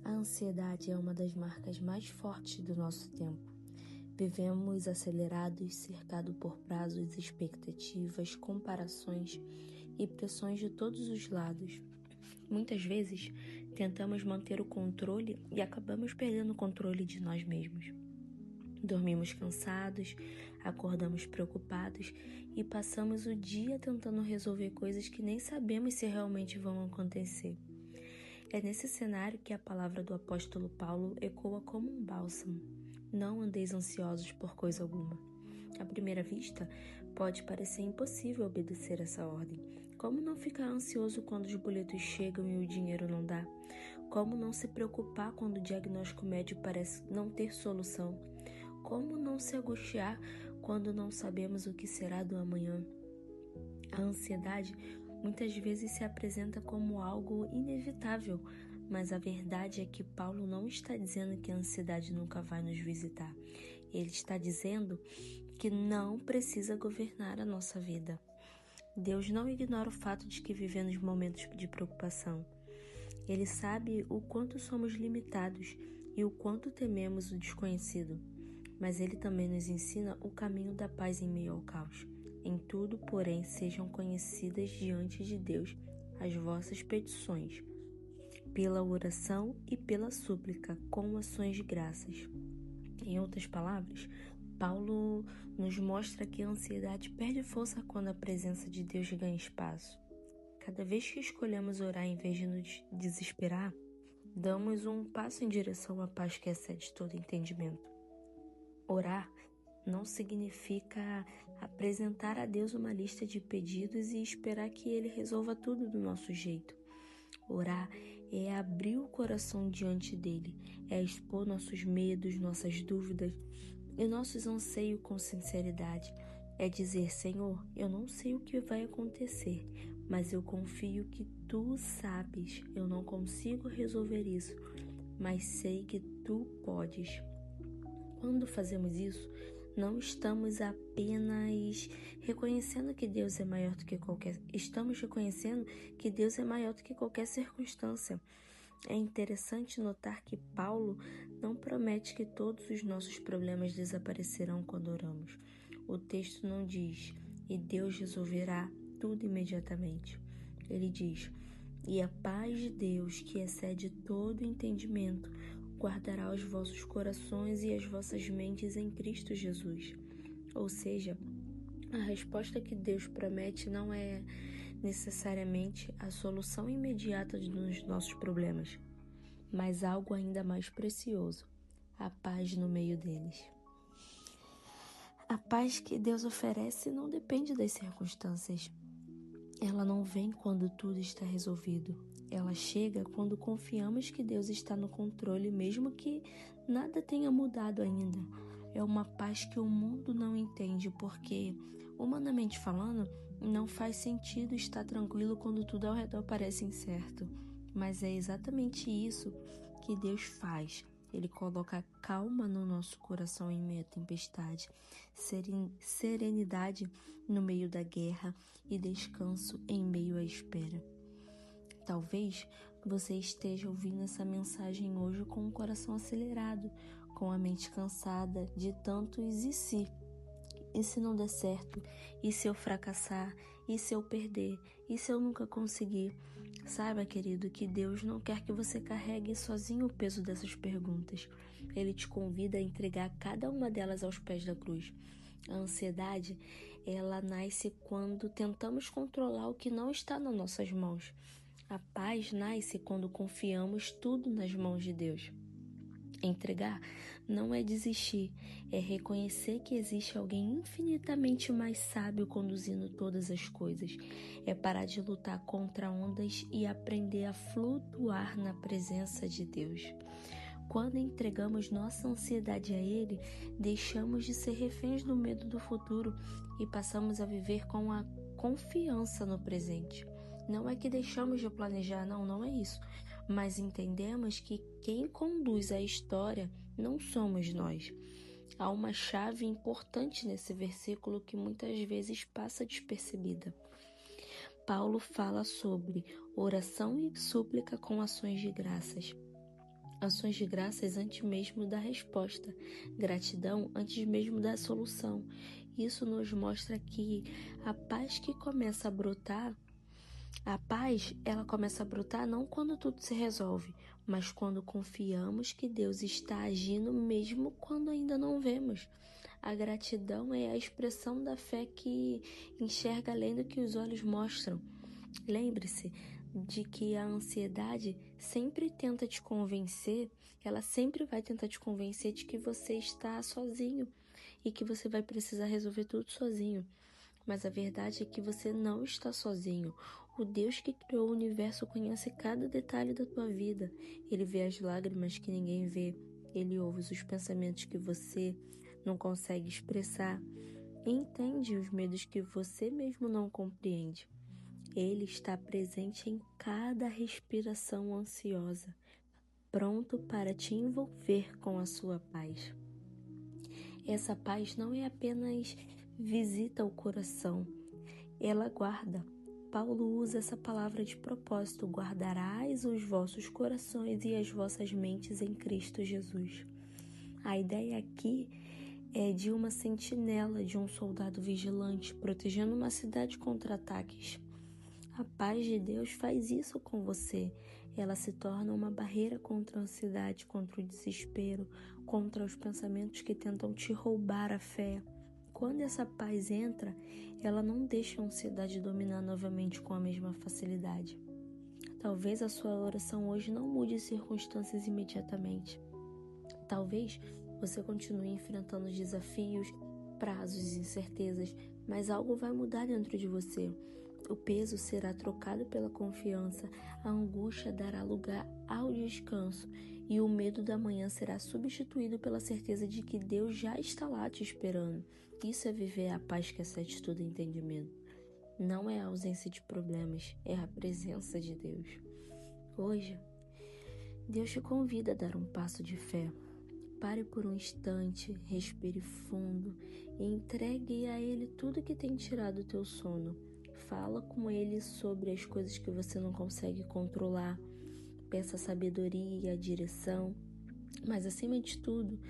A ansiedade é uma das marcas mais fortes do nosso tempo. Vivemos acelerados, cercados por prazos, expectativas, comparações e pressões de todos os lados. Muitas vezes, tentamos manter o controle e acabamos perdendo o controle de nós mesmos. Dormimos cansados, acordamos preocupados e passamos o dia tentando resolver coisas que nem sabemos se realmente vão acontecer. É nesse cenário que a palavra do apóstolo Paulo ecoa como um bálsamo. Não andeis ansiosos por coisa alguma. À primeira vista, pode parecer impossível obedecer essa ordem. Como não ficar ansioso quando os boletos chegam e o dinheiro não dá? Como não se preocupar quando o diagnóstico médico parece não ter solução? Como não se angustiar quando não sabemos o que será do amanhã? A ansiedade muitas vezes se apresenta como algo inevitável, mas a verdade é que Paulo não está dizendo que a ansiedade nunca vai nos visitar. Ele está dizendo que não precisa governar a nossa vida. Deus não ignora o fato de que vivemos momentos de preocupação. Ele sabe o quanto somos limitados e o quanto tememos o desconhecido, mas Ele também nos ensina o caminho da paz em meio ao caos. Em tudo, porém, sejam conhecidas diante de Deus as vossas petições, pela oração e pela súplica, com ações de graças. Em outras palavras, Paulo nos mostra que a ansiedade perde força quando a presença de Deus ganha espaço. Cada vez que escolhemos orar em vez de nos desesperar, damos um passo em direção à paz que excede todo entendimento. Orar não significa apresentar a Deus uma lista de pedidos e esperar que Ele resolva tudo do nosso jeito. Orar é abrir o coração diante dele, é expor nossos medos, nossas dúvidas e nossos anseios com sinceridade. É dizer: Senhor, eu não sei o que vai acontecer, mas eu confio que Tu sabes. Eu não consigo resolver isso, mas sei que Tu podes. Quando fazemos isso, não estamos apenas reconhecendo que Deus é maior do que estamos reconhecendo que Deus é maior do que qualquer circunstância. É interessante notar que Paulo não promete que todos os nossos problemas desaparecerão quando oramos. O texto não diz: e Deus resolverá tudo imediatamente. Ele diz: e a paz de Deus, que excede todo entendimento, guardará os vossos corações e as vossas mentes em Cristo Jesus. Ou seja, a resposta que Deus promete não é necessariamente a solução imediata dos nossos problemas, mas algo ainda mais precioso: a paz no meio deles. A paz que Deus oferece não depende das circunstâncias. Ela não vem quando tudo está resolvido. Ela chega quando confiamos que Deus está no controle, mesmo que nada tenha mudado ainda. É uma paz que o mundo não entende, porque, humanamente falando, não faz sentido estar tranquilo quando tudo ao redor parece incerto. Mas é exatamente isso que Deus faz. Ele coloca calma no nosso coração em meio à tempestade, serenidade no meio da guerra e descanso em meio à espera. Talvez você esteja ouvindo essa mensagem hoje com o coração acelerado, com a mente cansada de tantos e se. E se não der certo? E se eu fracassar? E se eu perder? E se eu nunca conseguir? Saiba, querido, que Deus não quer que você carregue sozinho o peso dessas perguntas. Ele te convida a entregar cada uma delas aos pés da cruz. A ansiedade, ela nasce quando tentamos controlar o que não está nas nossas mãos. A paz nasce quando confiamos tudo nas mãos de Deus. Entregar não é desistir, é reconhecer que existe alguém infinitamente mais sábio conduzindo todas as coisas. É parar de lutar contra ondas e aprender a flutuar na presença de Deus. Quando entregamos nossa ansiedade a Ele, deixamos de ser reféns do medo do futuro e passamos a viver com a confiança no presente. Não é que deixamos de planejar, não é isso. Mas entendemos que quem conduz a história não somos nós. Há uma chave importante nesse versículo que muitas vezes passa despercebida. Paulo fala sobre oração e súplica com ações de graças. Ações de graças antes mesmo da resposta, gratidão antes mesmo da solução. Isso nos mostra que a paz que começa a brotar, ela começa a brotar não quando tudo se resolve, mas quando confiamos que Deus está agindo mesmo quando ainda não vemos. A gratidão é a expressão da fé que enxerga além do que os olhos mostram. Lembre-se de que a ansiedade sempre tenta te convencer, ela sempre vai tentar te convencer de que você está sozinho e que você vai precisar resolver tudo sozinho. Mas a verdade é que você não está sozinho. O Deus que criou o universo conhece cada detalhe da tua vida. Ele vê as lágrimas que ninguém vê. Ele ouve os pensamentos que você não consegue expressar. E entende os medos que você mesmo não compreende. Ele está presente em cada respiração ansiosa, pronto para te envolver com a sua paz. Essa paz não é apenas visita o coração, ela guarda. Paulo usa essa palavra de propósito: guardarás os vossos corações e as vossas mentes em Cristo Jesus. A ideia aqui é de uma sentinela, de um soldado vigilante, protegendo uma cidade contra ataques. A paz de Deus faz isso com você. Ela se torna uma barreira contra a ansiedade, contra o desespero, contra os pensamentos que tentam te roubar a fé. Quando essa paz entra, ela não deixa a ansiedade dominar novamente com a mesma facilidade. Talvez a sua oração hoje não mude as circunstâncias imediatamente. Talvez você continue enfrentando desafios, prazos e incertezas, mas algo vai mudar dentro de você. O peso será trocado pela confiança, a angústia dará lugar ao descanso e o medo da manhã será substituído pela certeza de que Deus já está lá te esperando. Isso é viver a paz que excede todo entendimento. Não é a ausência de problemas, é a presença de Deus. Hoje, Deus te convida a dar um passo de fé. Pare por um instante, respire fundo e entregue a Ele tudo que tem tirado o teu sono. Fala com Ele sobre as coisas que você não consegue controlar. Peça sabedoria, direção, mas acima de tudo,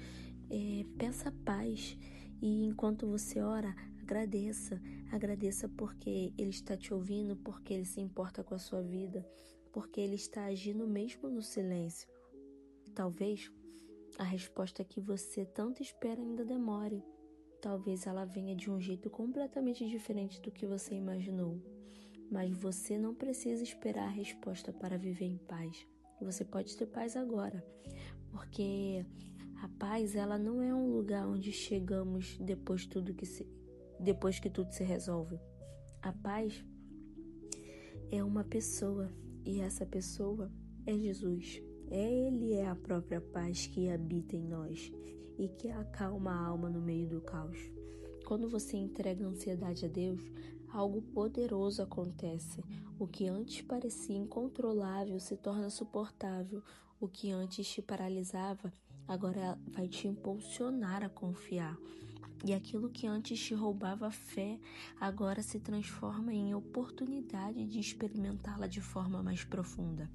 peça paz. E enquanto você ora, agradeça porque Ele está te ouvindo, porque Ele se importa com a sua vida, porque Ele está agindo mesmo no silêncio. Talvez a resposta que você tanto espera ainda demore. Talvez ela venha de um jeito completamente diferente do que você imaginou. Mas você não precisa esperar a resposta para viver em paz. Você pode ter paz agora, porque a paz, ela não é um lugar onde chegamos depois que tudo se resolve. A paz é uma pessoa, e essa pessoa é Jesus. Ele é a própria paz que habita em nós e que acalma a alma no meio do caos. Quando você entrega a ansiedade a Deus, algo poderoso acontece. O que antes parecia incontrolável se torna suportável. O que antes te paralisava, agora vai te impulsionar a confiar. E aquilo que antes te roubava a fé, agora se transforma em oportunidade de experimentá-la de forma mais profunda.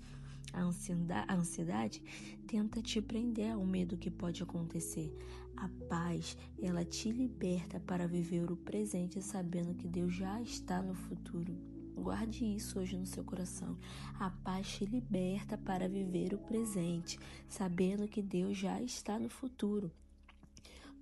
A ansiedade tenta te prender ao medo que pode acontecer. A paz, ela te liberta para viver o presente sabendo que Deus já está no futuro. Guarde isso hoje no seu coração. A paz te liberta para viver o presente, sabendo que Deus já está no futuro.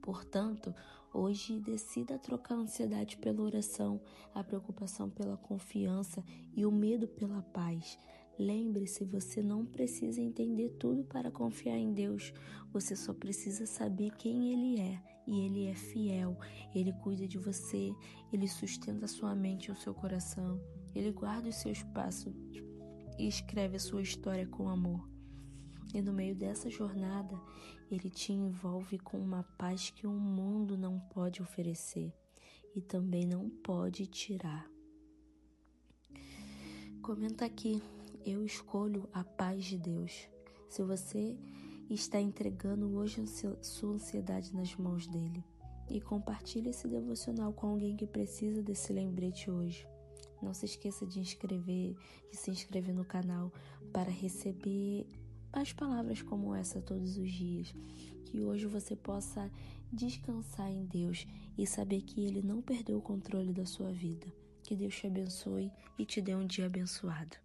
Portanto, hoje decida trocar a ansiedade pela oração, a preocupação pela confiança e o medo pela paz. Lembre-se, você não precisa entender tudo para confiar em Deus. Você só precisa saber quem Ele é. E Ele é fiel. Ele cuida de você. Ele sustenta a sua mente e o seu coração. Ele guarda os seus passos e escreve a sua história com amor. E no meio dessa jornada, Ele te envolve com uma paz que o mundo não pode oferecer e também não pode tirar. Comenta aqui, eu escolho a paz de Deus. Se você está entregando hoje a sua ansiedade nas mãos dele. E compartilhe esse devocional com alguém que precisa desse lembrete hoje. Não se esqueça de se inscrever no canal para receber Faz palavras como essa todos os dias. Que hoje você possa descansar em Deus e saber que Ele não perdeu o controle da sua vida. Que Deus te abençoe e te dê um dia abençoado.